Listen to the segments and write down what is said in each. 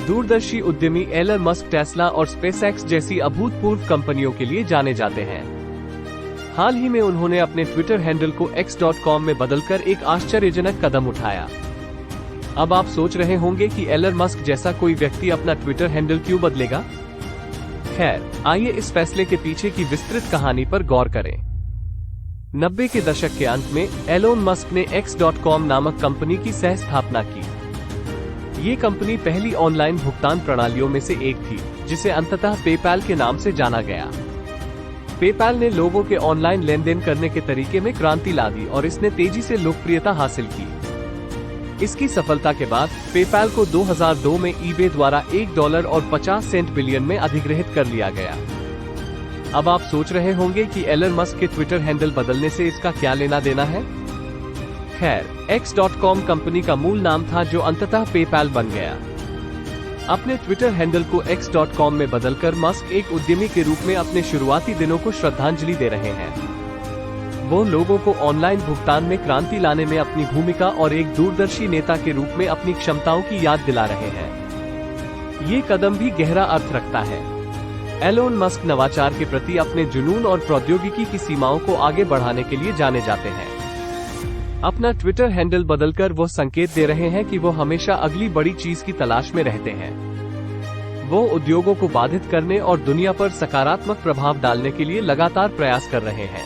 दूरदर्शी उद्यमी Elon Musk Tesla और स्पेसएक्स जैसी अभूतपूर्व कंपनियों के लिए जाने जाते हैं। हाल ही में उन्होंने अपने ट्विटर हैंडल को x.com में बदलकर एक आश्चर्यजनक कदम उठाया। अब आप सोच रहे होंगे कि एलन मस्क जैसा कोई व्यक्ति अपना ट्विटर हैंडल क्यों बदलेगा? खैर, आइए इस फैसले के पीछे की विस्तृत कहानी पर गौर करें। 90 के दशक के अंत में एलोन मस्क ने x.com नामक कंपनी की सह स्थापना की। ये कंपनी पहली ऑनलाइन भुगतान प्रणालियों में से एक थी, जिसे अंततः पेपैल के नाम से जाना गया। पेपैल ने लोगों के ऑनलाइन लेनदेन करने के तरीके में क्रांति ला दी और इसने तेजी से लोकप्रियता हासिल की। इसकी सफलता के बाद पेपैल को 2002 में ईबे द्वारा $1.50 बिलियन में अधिग्रहित कर लिया गया। अब आप सोच रहे होंगे कि एलन मस्क के ट्विटर हैंडल बदलने से इसका क्या लेना देना है? खैर, x.com कंपनी का मूल नाम था जो अंततः पेपैल बन गया। अपने ट्विटर हैंडल को x.com में बदलकर मस्क एक उद्यमी के रूप में अपने शुरुआती दिनों को श्रद्धांजलि दे रहे हैं। वो लोगों को ऑनलाइन भुगतान में क्रांति लाने में अपनी भूमिका और एक दूरदर्शी नेता के रूप में अपनी क्षमताओं की याद दिला रहे हैं। ये कदम भी गहरा अर्थ रखता है। एलोन मस्क नवाचार के प्रति अपने जुनून और प्रौद्योगिकी की सीमाओं को आगे बढ़ाने के लिए जाने जाते हैं। अपना ट्विटर हैंडल बदलकर वो संकेत दे रहे हैं कि वो हमेशा अगली बड़ी चीज की तलाश में रहते हैं। वो उद्योगों को बाधित करने और दुनिया पर सकारात्मक प्रभाव डालने के लिए लगातार प्रयास कर रहे हैं।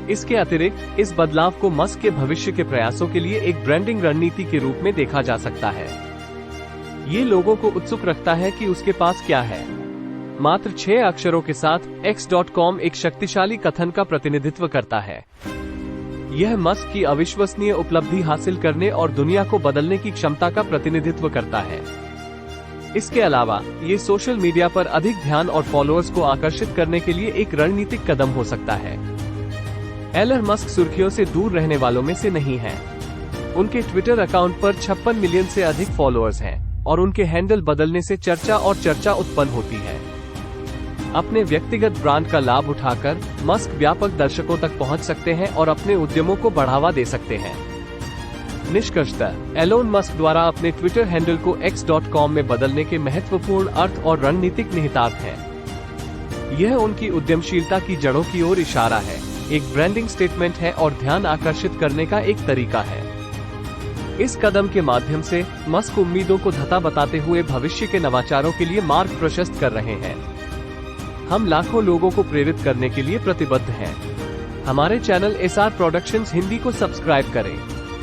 इसके अतिरिक्त इस बदलाव को मस्क के भविष्य के प्रयासों के लिए एक ब्रांडिंग रणनीति के रूप में देखा जा सकता है। ये लोगों को उत्सुक रखता है कि उसके पास क्या है। मात्र 6 अक्षरों के साथ x.com एक शक्तिशाली कथन का प्रतिनिधित्व करता है। यह मस्क की अविश्वसनीय उपलब्धि हासिल करने और दुनिया को बदलने की क्षमता का प्रतिनिधित्व करता है। इसके अलावा ये सोशल मीडिया पर अधिक ध्यान और फॉलोअर्स को आकर्षित करने के लिए एक रणनीतिक कदम हो सकता है। एलन मस्क सुर्खियों से दूर रहने वालों में से नहीं है। उनके ट्विटर अकाउंट पर 56 मिलियन से अधिक फॉलोअर्स हैं और उनके हैंडल बदलने से चर्चा उत्पन्न होती है। अपने व्यक्तिगत ब्रांड का लाभ उठाकर मस्क व्यापक दर्शकों तक पहुंच सकते हैं और अपने उद्यमों को बढ़ावा दे सकते हैं। निष्कर्षतः, एलोन मस्क द्वारा अपने ट्विटर हैंडल को x.com में बदलने के महत्वपूर्ण अर्थ और रणनीतिक निहितार्थ हैं। यह उनकी उद्यमशीलता की जड़ों की ओर इशारा है, एक ब्रांडिंग स्टेटमेंट है और ध्यान आकर्षित करने का एक तरीका है। इस कदम के माध्यम से मस्क उम्मीदों को धता बताते हुए भविष्य के नवाचारों के लिए मार्ग प्रशस्त कर रहे हैं। हम लाखों लोगों को प्रेरित करने के लिए प्रतिबद्ध हैं। हमारे चैनल SR प्रोडक्शंस हिंदी को सब्सक्राइब करें।